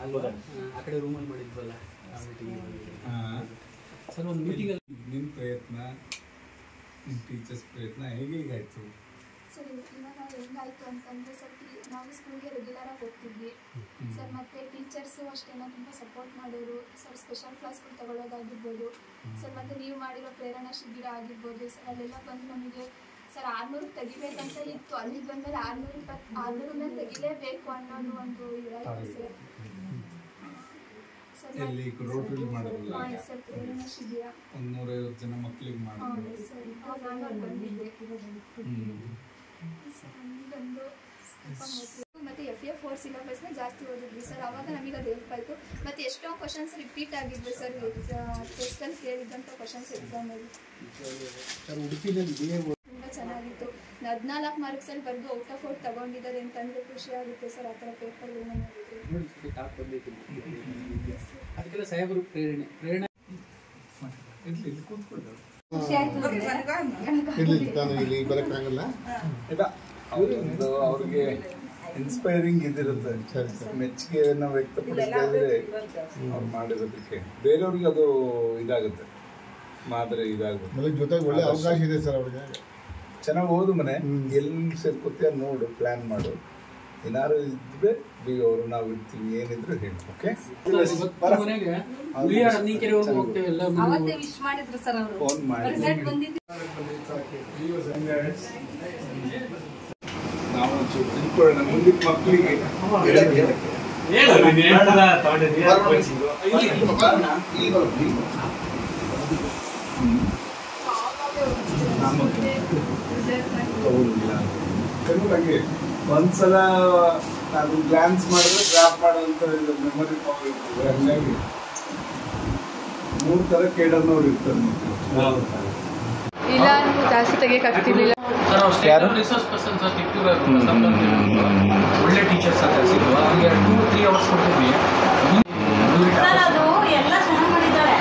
ಆ ಕಡೆ ರೂಮಲ್ಲಿ ಮಾಡಿದ್ವಲ್ಲ ಸರ್ ಒಂದು ಮೀಟಿಂಗಲ್ಲಿ ನಿಮ್ಮ ಪ್ರಯತ್ನ ನಿಮ್ಮ ಟೀಚರ್ಸ್ ಪ್ರಯತ್ನ ಹೇಗಾಯಿತು ಸರ್ ಇವಾಗ ಹೆಂಗಾಯಿತು ಅಂತಂದರೆ ಸರ್ ನಾವು ಸ್ಕೂಲ್ಗೆ ರೆಗ್ಯುಲರಾಗಿ ಹೋಗ್ತಿದ್ವಿ ಸರ್ ಮತ್ತು ಟೀಚರ್ಸು ಅಷ್ಟೇ ತುಂಬ ಸಪೋರ್ಟ್ ಮಾಡೋರು ಸರ್ ಸ್ಪೆಷಲ್ ಕ್ಲಾಸ್ಗಳು ತಗೊಳ್ಳೋದಾಗಿರ್ಬೋದು ಸರ್ ಮತ್ತು ನೀವು ಮಾಡಿರೋ ಪ್ರೇರಣಾ ಶಿಬಿರ ಆಗಿರ್ಬೋದು ಸರ್ ಅಲ್ಲೆಲ್ಲ ಬಂದು ನಮಗೆ ಸರ್ 600 ತೆಗಿಬೇಕಂತ ಇತ್ತು, ಅಲ್ಲಿಗೆ ಬಂದಮೇಲೆ 600 ಮೇಲೆ ತೆಗಿಲೇಬೇಕು ಅನ್ನೋದು ಒಂದು ಇದಾಯಿತು ಸರ್. ಸರ್ ಪ್ರೇರಣಾ ಶಿಬಿರ 150 ಜನ ಮಕ್ಕಳಿಗೆ ಮಾಡಿದ್ರು ಸರ್. ನಾನು ಬಂದಿದ್ದೆ ಮತ್ತು FA4 ಸಿಲೆಬಸ್ನ ಜಾಸ್ತಿ ಓದಿದ್ವಿ ಸರ್. ಆವಾಗ ನಮಗೆ ಅದು ಹೆಲ್ಪ್ ಆಯಿತು. ಮತ್ತು ಎಷ್ಟೋ ಕ್ವಶನ್ಸ್ ರಿಪೀಟ್ ಆಗಿದ್ವಿ ಸರ್ ಟೆಸ್ಟಲ್ಲಿ ಕೇಳಿದ್ದಂಥ ಕ್ವಶನ್ಸ್ ಎಕ್ಸಾಮಲ್ಲಿ. ತುಂಬ ಚೆನ್ನಾಗಿತ್ತು. 14 ಮಾರ್ಕ್ಸಲ್ಲಿ ಬರೆದು ಔಟ್ ಆಫ್ ಔಟ್ ತೊಗೊಂಡಿದ್ದಾರೆ ಅಂತಂದರೆ ಖುಷಿ ಆಗುತ್ತೆ ಸರ್. ಆ ಥರ ಪೇಪರ್ಗಳನ್ನ ಅದಕ್ಕೆಲ್ಲ ಸಾಹೇಬರು ಪ್ರೇರಣೆ ಅವ್ರಿಗೆ ಇನ್ಸ್ಪೈರಿಂಗ್ ಇದಿರುತ್ತೆ, ಮೆಚ್ಚುಗೆಯನ್ನು ವ್ಯಕ್ತಪಡಿಸ್ತಾ ಇದ್ರೆ ಅವ್ರು ಮಾಡಿರೋದಕ್ಕೆ ಬೇರೆಯವ್ರಿಗೆ ಅದು ಇದಾಗುತ್ತೆ, ಮಾದರಿ ಇದಾಗುತ್ತೆ. ಜೊತೆಗೆ ಒಳ್ಳೆ ಅವಕಾಶ ಇದೆ ಸರ್ ಅವ್ರಿಗೆ. ಚೆನ್ನಾಗಿ ಓದು ಮನೆ ಎಲ್ಲಿ ಸೇರ್ಕೊತೀಯ ನೋಡು, ಪ್ಲಾನ್ ಮಾಡು. ಏನಾದ್ರು ಇದ್ರೆ ಬೀಗ ಅವರು ನಾವು ಇರ್ತೀವಿ, ಏನಿದ್ರು ಹೇಳಿ. ಓಕೆ ಫೋನ್ ಮಾಡಿ ನಾವು ಒಂಚೂರು ತಿಳ್ಕೊಳ್ಳೋಣ ಮುಂದಿನ ಮಕ್ಕಳಿಗೆ. ಹಂಗೆ ಒಂದ್ಸಲ ಅದು ಗ್ಲಾನ್ಸ್ ಮಾಡಿದ್ರೆ ಡ್ರಾಪ್ ಮಾಡೋಂಥ ಮೆಮೊರಿ ಪವರ್ ಇರ್ತದೆ. ಹಂಗಾಗಿ 3 ಥರ ಕೇಳೋರು ಇರ್ತಾರೆ ಇಲ್ಲ, ಜಾಸ್ತಿ ತೆಗಿಯಕ್ಕಾಗ್ತಿರ್ಲಿಲ್ಲ. ರಿಸೋರ್ಸ್ ಪರ್ಸನ್ ಸರ್ ಒಳ್ಳೆ ಟೀಚರ್ಸ್ ಅಂತ ಸಿಗುವ ಅವ್ರಿಗೆ 2-3 ಅವರ್ಸ್ ಕೊಟ್ಟಿದ್ವಿ. ಅದು ಎಲ್ಲ ಚೆನ್ನಾಗಿ ಮಾಡಿದ್ದಾರೆ.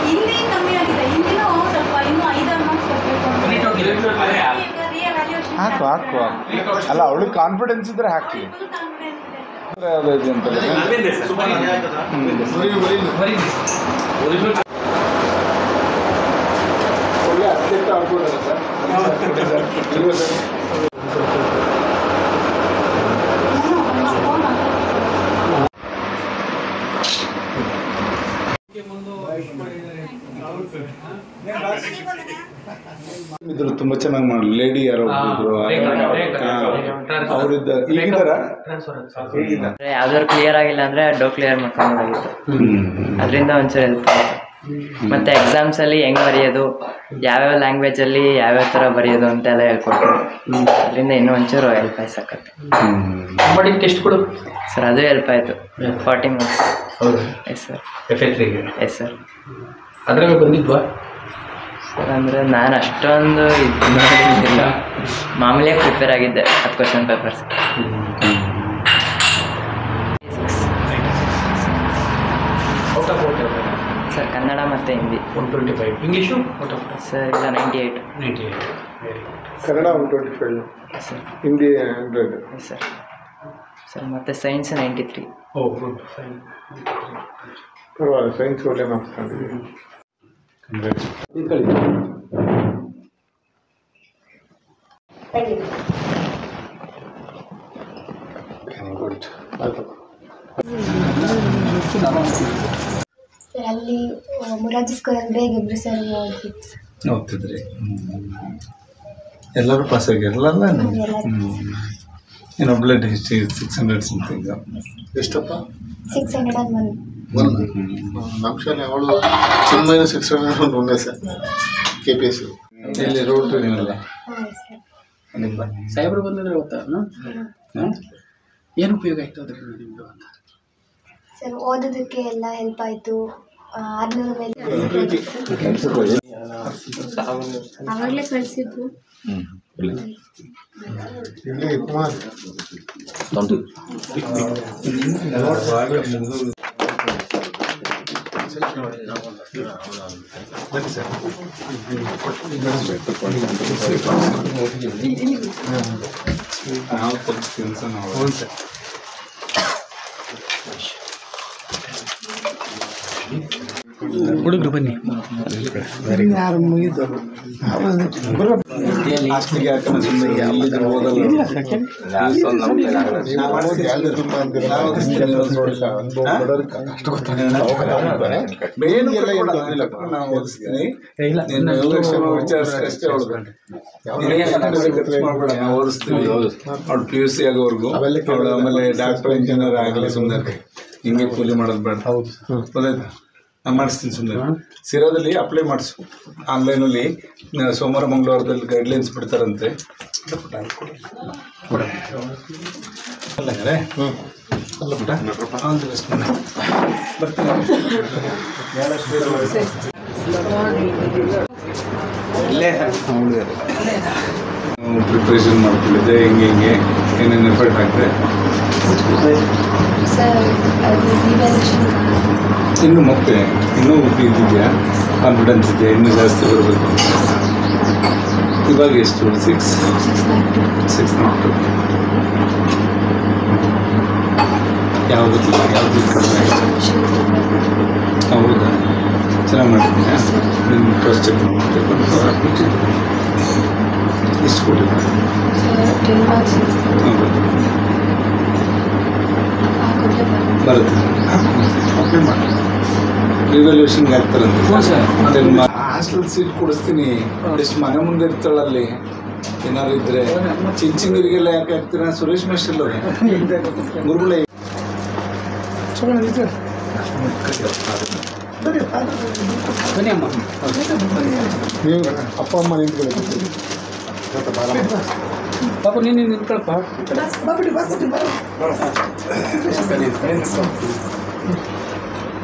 ಹಿಂದಿ ಕಮ್ಮಿ ಆಗಿದೆ, ಹಿಂದಿನೂ ಸ್ವಲ್ಪ ಇನ್ನೂ 5-6 ಮಾರ್ಕ್ಸ್ ಹಾಕು ಹಾಕು ಅಲ್ಲ, ಅವಳಿಗೆ ಕಾನ್ಫಿಡೆನ್ಸ್ ಇದ್ರೆ ಹಾಕಿ. ಒಳ್ಳೆ ಅತ್ಯಂತ ಆಗ್ಬೋದಲ್ಲ ಸರ್. ಇದ್ರು ತುಂಬಾ ಚೆನ್ನಾಗಿ ಮಾಡಿ. ಲೇಡಿ ಯಾರೋ ಅವರಿದ್ದ ಯಾವ್ದಾದ್ರು ಕ್ಲಿಯರ್ ಆಗಿಲ್ಲ ಅಂದ್ರೆ ಡೌಟ್ ಕ್ಲಿಯರ್ ಮಾಡ್ಕೊಂಡಾಗಿತ್ತು. ಅದರಿಂದ ಒಂಚೂರು ಹೆಲ್ಪ್ ಆಯಿತು. ಮತ್ತೆ ಎಕ್ಸಾಮ್ಸ್ ಅಲ್ಲಿ ಹೆಂಗ್ ಬರೆಯೋದು, ಯಾವ್ಯಾವ ಲ್ಯಾಂಗ್ವೇಜ್ ಅಲ್ಲಿ ಯಾವ್ಯಾವ ತರ ಬರೆಯೋದು ಅಂತೆಲ್ಲ ಹೇಳ್ಕೊಟ್ರು. ಅದರಿಂದ ಇನ್ನೂ ಒಂಚೂರು ಹೆಲ್ಪ್ ಆಯ್ತು ಸಕ್ಕತ್ತೆ. ಟೆಸ್ಟ್ಗಳು ಸರ್ ಅದು ಹೆಲ್ಪ್ ಆಯಿತು. 40 ಮಾರ್ಕ್ಸ್. ಹೌದು. Yes sir. Yes sir. ಅದ್ರಾಗ ಬಂದಿದ್ವಾ ಸರ್? ಅಂದರೆ ನಾನು ಅಷ್ಟೊಂದು ಇದು ಮಾಡಿದ್ದಿಲ್ಲ, ಮಾಮೂಲಿಯಾಗಿ ಪ್ರಿಪೇರ್ ಆಗಿದ್ದೆ 10 ಕ್ವಶನ್ ಪೇಪರ್ಸ್. ಸರ್ ಕನ್ನಡ ಮತ್ತು ಹಿಂದಿ 125. ಇಂಗ್ಲೀಷು ಸರ್ ಇಲ್ಲ 98. Kannada 125 sir. Hindi 100. Yes sir. Sir ಮತ್ತು ಸೈನ್ಸ್ 93. ಪರವಾಗಿಲ್ಲ, ಸೈನ್ಸ್ ಒಳ್ಳೆ ಮಾರ್ಕ್ಸ್ ತಗೊಂಡಿದ್ದೀವಿ. ಸರ್ ಅಲ್ಲಿ ಮುರಾರ್ಜಿ ಸ್ಕೂಲಲ್ಲಿ ಬೇಗ ಇಬ್ಬರು ಸರ್ ಓದ್ತಿದ್ರಿ. ಎಲ್ಲರೂ ಪಾಸ್ ಆಗಿರಲ್ಲ. ಇನ್ನೊಬ್ಳೆ ಹಿಸ್ಟ್ರಿ 600 ಸಮಥಿಂಗ್. ಎಷ್ಟಪ್ಪ? 601. ನಮ್ಮ ಶಾಲೆ ಅವಳು ಚಿನ್ಮಯ 600 ಒಂದೇ ಸರ್. KPS ಇಲ್ಲಿ ರೋಡ್ ಟೂರಿನಲ್ಲ ಸಾಹೇಬರು ಬಂದಿದ್ರೆ ಗೊತ್ತಾ ಏನು ಉಪಯೋಗ ಆಯ್ತು ಅದರಿಂದ ನಿಮ್ಮದು ಅಂತ? ಸರ್ ಓದೋದಕ್ಕೆ ಎಲ್ಲ ಹೆಲ್ಪ್ ಆಯಿತು. 600 ಮೇಲೆ ಆವಾಗಲೇ ಕಳಿಸಿದ್ರು. ಇಲ್ಲಿ ಕುಮಾರ್ ಹುಡುಗರು ಬನ್ನಿ. ಹಾಸ್ಟೆಲ್ಗೆ ಹಾಕೋಣ ಸುಮ್ಮನೆ ಎಲ್ಲಿದ್ರು ಹೋಗಲ್ಲ. ನಾವು ಓದಿಸ್ತೀನಿ, ನಿನ್ನ ಯೋಗಕ್ಷೇಮ ವಿಚಾರಿಸಷ್ಟೇ ಅವಳು ಮಾಡ್ಬೇಡ, ನಾವು ಓದಿಸ್ತೀವಿ. ಅವಳು PUC ಆಗೋವರೆಗೂ ಅವಳು ಆಮೇಲೆ ಡಾಕ್ಟರ್ ಇಂಜಿನಿಯರ್ ಆಗಲಿ ಸುಮ್ಮನೆ ಹಿಂಗೆ ಕೂಲಿ ಮಾಡೋದು ಬೇಡ. ಗೊತ್ತಾಯ್ತಾ? ನಾನು ಮಾಡಿಸ್ತೀನಿ ಸುಮ್ಮನೆ. ಸಿರಾದಲ್ಲಿ ಅಪ್ಲೈ ಮಾಡಿಸು ಆನ್ಲೈನಲ್ಲಿ. ಸೋಮವಾರ ಮಂಗಳವಾರದಲ್ಲಿ ಗೈಡ್ಲೈನ್ಸ್ ಬಿಡ್ತಾರಂತೆ. ಅಲ್ಲ ಬಿಡ ಪ್ರಿಪ್ರೇಷನ್ ಮಾಡ್ಕೊಂಡಿದ್ದೆ. ಹಿಂಗೆ ಏನೇನು ಎಫರ್ಟ್ ಆಗ್ತದೆ. ಇನ್ನು ಮತ್ತೆ ಇನ್ನೂ ಇದೆಯಾ, ಕಾನ್ಫಿಡೆನ್ಸ್ ಇದೆಯಾ, ಇನ್ನೂ ಜಾಸ್ತಿ ಬರಬೇಕು. ಇವಾಗ ಎಷ್ಟು? 6 ಯಾವುದು ಕಡಿಮೆ? ಹೌದಾ? ಚೆನ್ನಾಗಿ ಮಾಡಿದ್ದೀರಾ? ನಿಮ್ಮ ಕ್ರಾಸ್ ಚೆಕ್ ಮಾಡ್ಬಿಟ್ಟು ಎಷ್ಟು ಕೊಟ್ಟಿದ್ದೀರಾ? ಬರುತ್ತೆ. ಅಪ್ಲೈ ಮಾಡಿ. ರಿವಲ್ಯೂಷನ್ಗೆ ಆಗ್ತಾರಂತೆ. ಹಾಸ್ಟೆಲ್ ಸೀಟ್ ಕೊಡಿಸ್ತೀನಿ. ಎಷ್ಟು ಮನೆ ಮುಂದೆ ಇರ್ತಾಳಲ್ಲಿ ಏನಾದ್ರು ಇದ್ರೆ. ಚಿಂಚಿಂಗರಿಗೆಲ್ಲ ಯಾಕೆ ಹಾಕ್ತೀರಾ? ಸುರೇಶ್ ಮೇಸ್ಟರ್ ಗುರುಗಳೇ ಬನ್ನಿ ಅಮ್ಮ. ನೀವು ಅಪ್ಪ ಅಮ್ಮ ನಿಂತ್ಕೊಳ್ಳಿ. ಪಾಪ ನೀನು ನಿಂತ್ಕೊಳಪ್ಪ.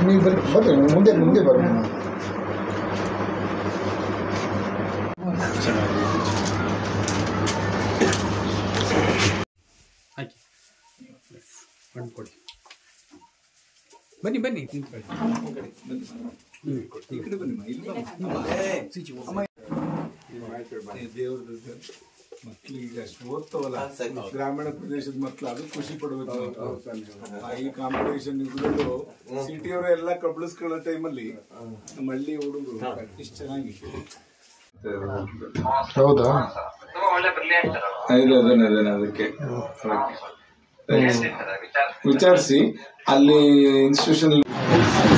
ನೀವು ಬರ್ರಿ ಮುಂದೆ ಬರ್ರಿ. ಹಾಕಿ ಕೊಡಿ. ಬನ್ನಿ ಬನ್ನಿ ನಿಂತ್ಕೊಳ್ಳಿ. ಈ ಕಡೆ ಬನ್ನಿ. ದೇವ್ರದ್ದು ಮಕ್ಕಳಿಗೆ ಅಷ್ಟು ಓದ್ತಾವಲ್ಲ, ಗ್ರಾಮೀಣ ಪ್ರದೇಶದ ಮಕ್ಕಳು ಅದು ಖುಷಿ ಪಡ್ಬೇಕು. ಈ ಕಾಂಪಿಟೇಷನ್ ಇದ್ರಲ್ಲೂ ಸಿಟಿಯವರು ಎಲ್ಲ ಕಬ್ಳಿಸ್ಕೊಳ್ಳೋ ಟೈಮಲ್ಲಿ ನಮ್ಮ ಹಳ್ಳಿ ಹುಡುಗರು ಪ್ರಾಕ್ಟೀಸ್ ಚೆನ್ನಾಗಿ. ಹೌದಾ? ಅದಕ್ಕೆ ವಿಚಾರಿಸಿ ಅಲ್ಲಿ ಇನ್ಸ್ಟಿಟ್ಯೂಷನ್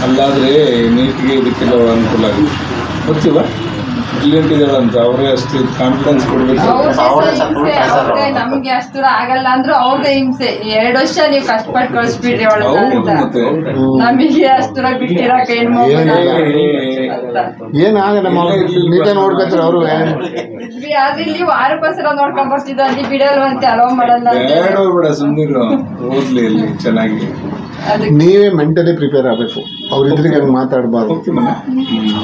ಅಲ್ಲಾದ್ರೆ ನೀಟ್ಗೆ ಇದಕ್ಕೆಲ್ಲ ಅನುಕೂಲ ಆಗುತ್ತೆ. ಗೊತ್ತಿಲ್ಲ ಬ್ರಿಲಿಯಂಟ್ ಇದ್ದಾಳಂತ. ಅವರೇ ಅಷ್ಟು ಕಾನ್ಫಿಡೆನ್ಸ್ ಕೊಡ್ಬೇಕು. ನಮ್ಗೆ ಅಷ್ಟು ಆಗಲ್ಲ ಅಂದ್ರೂ ಅವ್ರದೇ ಹಿಂಸೆ. 2 ವರ್ಷ ನೀವು ಕಷ್ಟಪಟ್ಟು ಕಳಿಸ್ಬಿಡ್ರಿ ಮತ್ತೆ ನಮಗೆ ಅಷ್ಟರ ಬಿಟ್ಟಿರಕ ಏನಾಗಲ್ಲ ನೀಟಾಗಿ ನೋಡ್ಕೊತಾರೆ ಅವರು. ಆದ್ರೆ ಇಲ್ಲಿ ವಾರಕ್ಕೋಸ್ಕರ ನೋಡ್ಕೊಂಡ್ ಬರ್ತಿದ್ದ ಅಲ್ಲಿ ಬಿಡಲ್ವಂತೆ, ಅಲೋ ಮಾಡಲ್ಲ. ಬೇಡ ಸುಮ್ಮನೆ ಓದ್ಲಿ ಇಲ್ಲಿ ಚೆನ್ನಾಗಿ. ನೀವೇ ಮೆಂಟಲಿ ಪ್ರಿಪೇರ್ ಆಗಬೇಕು. ಅವ್ರ ಇದ್ರಿಗೆ ಹಂಗೆ ಮಾತಾಡಬಾರ್ದು.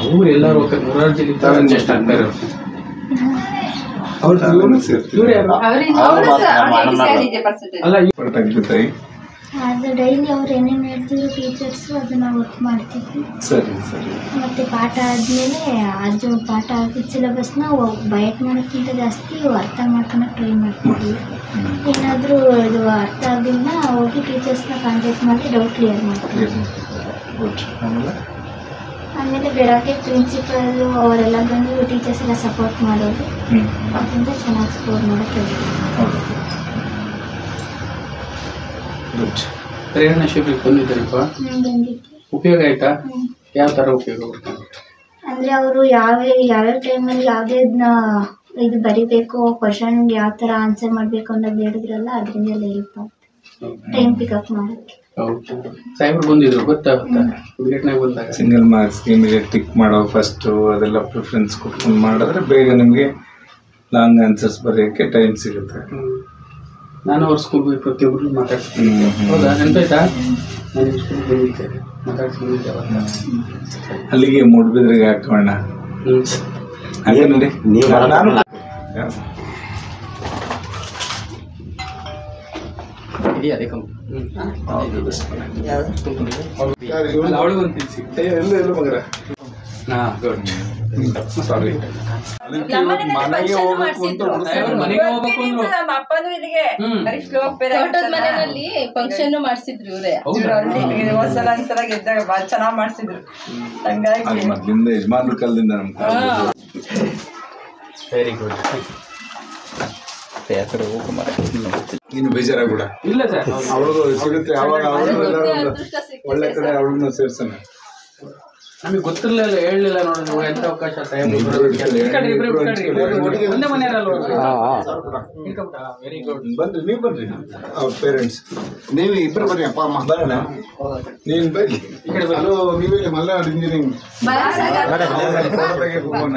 ಅವ್ರು ಎಲ್ಲರೂ ಹೋಗ್ತಾರೆ. ಮೊರಾರ್ಜಿ ಅಡ್ಜಸ್ಟ್ ಆಗ್ತಾರೆ. ಅಲ್ಲ ಅದು ಡೈಲಿ ಅವ್ರು ಏನೇನು ಹೇಳ್ತಿದ್ರು ಟೀಚರ್ಸು ಅದನ್ನ ವರ್ಕ್ ಮಾಡ್ತಿದ್ವಿ. ಸರಿ ಮತ್ತು ಪಾಠ ಆದಮೇಲೆ ಅದು ಪಾಠ ಆಗಿದ್ದ ಸಿಲೆಬಸ್ನ ಬಯಟ್ ಮಾಡೋಕ್ಕಿಂತ ಜಾಸ್ತಿ ಅರ್ಥ ಮಾಡ್ಕೊಳಕ್ಕೆ ಟ್ರೈ ಮಾಡ್ತಿದ್ವಿ. ಏನಾದರೂ ಇದು ಅರ್ಥ ಆಗಿಲ್ಲ ಹೋಗಿ ಟೀಚರ್ಸ್ನ ಕಾಂಟ್ಯಾಕ್ಟ್ ಮಾಡಿ ಡೌಟ್ ಕ್ಲಿಯರ್ ಮಾಡ್ತೀವಿ. ಆಮೇಲೆ ಬೆಳಗ್ಗೆ ಪ್ರಿನ್ಸಿಪಲ್ಲು ಅವರೆಲ್ಲ ಬಂದು ಟೀಚರ್ಸ್ ಎಲ್ಲ ಸಪೋರ್ಟ್ ಮಾಡೋದು. ಅದರಿಂದ ಚೆನ್ನಾಗಿ ಸ್ಕೋರ್ ಮಾಡೋಕ್ಕೆ ಪ್ರೇರಣಾ ಶಿಬಿರಕ್ಕೆ ಬಂದಿದ್ದಾರಪ್ಪ. ಬಂದಿತ್ತು. ಉಪಯೋಗ ಆಯ್ತಾ? ಯಾವ ಥರ ಉಪಯೋಗ? ಅಂದರೆ ಅವರು ಯಾವ್ಯಾವ ಟೈಮಲ್ಲಿ ಯಾವುದೇ ಇದು ಬರಿಬೇಕು, ಕ್ವಶನ್ಗೆ ಯಾವ ಥರ ಆನ್ಸರ್ ಮಾಡಬೇಕು ಅನ್ನೋದು ಹೇಳಿದ್ರಲ್ಲ, ಅದರಿಂದೆಲ್ಲ ಹೆಲ್ಪ್ ಆಗುತ್ತೆ ಟೈಮ್ ಪಿಕಪ್ ಮಾಡೋಕ್ಕೆ. ಹೌದು. ಸಾಹೇಬ್ರು ಬಂದಿದ್ರು ಗೊತ್ತಾಗುತ್ತಾ? ಹುಡುಗಟ್ನಾಗ ಬಂದಾಗ ಸಿಂಗಲ್ ಮಾರ್ಕ್ಸ್ಗೆ ಇಮಿಡಿಯೇಟ್ ಟಿಕ್ ಮಾಡೋ ಫಸ್ಟು ಅದೆಲ್ಲ ಪ್ರಿಫರೆನ್ಸ್ ಕೊಟ್ಕೊಂಡು ಮಾಡಿದ್ರೆ ಬೇಗ ನಿಮಗೆ ಲಾಂಗ್ ಆನ್ಸರ್ಸ್ ಬರೆಯೋಕ್ಕೆ ಟೈಮ್ ಸಿಗುತ್ತೆ. ನಾನು ಅವ್ರ ಸ್ಕೂಲ್ಗೆ ಪ್ರತಿಯೊಬ್ಬರು ಮಾತಾಡ್ತೀನಿ. ಹೌದಾ? ನೆನಪಾಯ್ತಾ? ನಾನು ಸ್ಕೂಲ್ಗೆ ಬಂದಿದ್ದೆ, ಮಾತಾಡ್ಸ್ಕೊಂಡಿದ್ದೆ. ಅಲ್ಲಿಗೆ ಮೂಡ್ಬಿದ್ರಿಗೆ ಹಾಕೋಣ. ಹಾಗೆ ನೋಡಿ ಅದೇ ಅವಳಿಗೊಂದು ತಿಳಿಸಿ ಎಲ್ಲ ಮಗರ ಗುಡ್. ಸಾರಿ, ಅದಕ್ಕೆ ಇವತ್ತು ಮನೆಗೆ ಹೋಗ್ಬೇಕು ಅಂತ ಮನೆಗೆ ಹೋಗ್ಬೇಕು ಅಂದ್ರು. ನಮ್ಮ ಅಪ್ಪನೂ ಇಲ್ಲಿಗೆ ತೋಟದ ಮನೆಯಲ್ಲಿ ಫಂಕ್ಷನ್ ಮಾಡಿಸಿದ್ರು ಇವರೇ. ಒಂದ್ಸಲ ಗೆದ್ದಾಗ ಬಾಳ ಚೆನ್ನಾಗ್ ಮಾಡಿಸಿದ್ರು. ಹಂಗಾಗಿ ಅದು ಮೊದ್ಲಿಂದ ಯಜಮಾನ್ರ ಕಾಲದಿಂದ ನಮ್ ವೆರಿ ಗುಡ್. ಇನ್ನು ಬೇಜಾರಾಗ್ಬಿಡ. ಇಲ್ಲ ಸರ್, ಅವಳಿಗೂ ಸಿಗುತ್ತೆ ಯಾವಾಗ ಒಳ್ಳೆ ಕಡೆ ಅವಳನ್ನ ಸೇರ್ಸೋಣ. ನಮಗೆ ಗೊತ್ತಿರ್ಲಿಲ್ಲ, ಹೇಳಲಿಲ್ಲ ನೋಡಿದ್ರು ಎಂತ ಅವಕಾಶ. ಒಂದೇ ಮನೆಯಲ್ಲ. Very good. ಬನ್ರಿ, ನೀವು ಬನ್ರಿ, ಅವ್ರ ಪೇರೆಂಟ್ಸ್ ನೀವು ಇಬ್ರು ಬರ್ರಿ, ಅಪ್ಪ ಅಮ್ಮ ಬರೋಣ. ನೀನ್ ಬನ್ನಿ. ಹಲೋ, ನೀವೇ ಮಲ್ನಾಡ್ ಇಂಜಿನಿಯರಿಂಗ್ ಹೋಗೋಣ.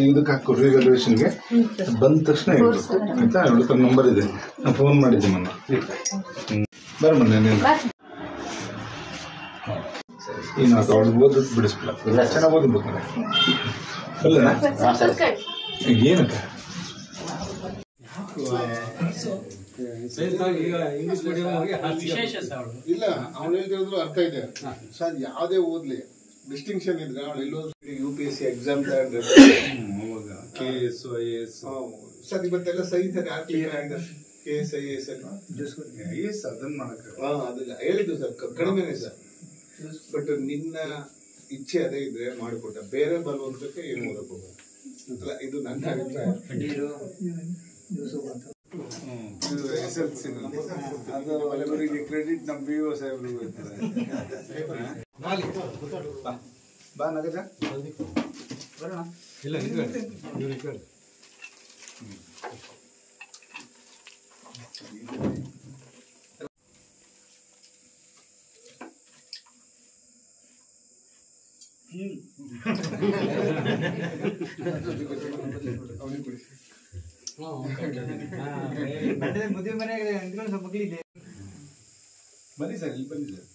ಇದಕ್ಕೆ ಹಾಕು ರಿಸರ್ವೇಷನ್ಗೆ ಬಂದ ತಕ್ಷಣ ಹೇಳ್ಬೇಕು ಆಯ್ತಾ. ಅವಳ ಹತ್ರ ನಂಬರ್ ಇದೆ, ನಾನು ಫೋನ್ ಮಾಡಿದ್ದೆ ಮೊನ್ನೆ. ಬರ ಮೊನ್ನೆ ಏನು ಅದು ಅವಳು ಓದೋದು ಬಿಡಿಸ್ಬಿಡ, ಚೆನ್ನಾಗಿ ಓದ್ಬೇಕಾರೆ ಅಲ್ಲಣ್ಣ. ಏನಕ್ಕ ಇಲ್ಲ, ಅವಳು ಹೇಳ್ತಿರೋದು ಅರ್ಥ ಇದೆ ಸರ್. ಯಾವುದೇ ಓದ್ಲಿ ಡಿಸ್ಟಿಂಕ್ಷನ್ ಇದ್ರೆ ಅವಳು ಎಲ್ಲೋ UPSC exam KS IAS sir ಇವತ್ತೆಲ್ಲ ಸಹಿತಾರೆ. KS IAS ಅದನ್ನ ಮಾಡಕ್ಕೆ ಅದಲ್ಲ ಹೇಳಿದ್ದು ಸರ್, ಕಡಿಮೆನೆ ಸರ್. ಬಟ್ ನಿನ್ನ ಇಚ್ಛೆ ಅದೇ ಇದ್ರೆ ಮಾಡಿಕೊಟ್ಟ, ಬೇರೆ ಬರುವಂತಕ್ಕೆ ಏನು ಓದಕ್ಕೆ ಹೋಗಲ್ಲ. ಇದು ನನ್ನ ಅಭಿಪ್ರಾಯ. SLC ಅದು ಅವರಿಗೆ ಕ್ರೆಡಿಟ್ ನಮ್ಮ BO ಸಾಹೇಬ್ರಿಗೆ ಹೋಗ್ತಾರೆ. ಬಾ ನಗರ ಇಲ್ಲ ಬನ್ನಿ ಸರ್, ಇಲ್ಲಿ ಬನ್ನಿ ಸರ್.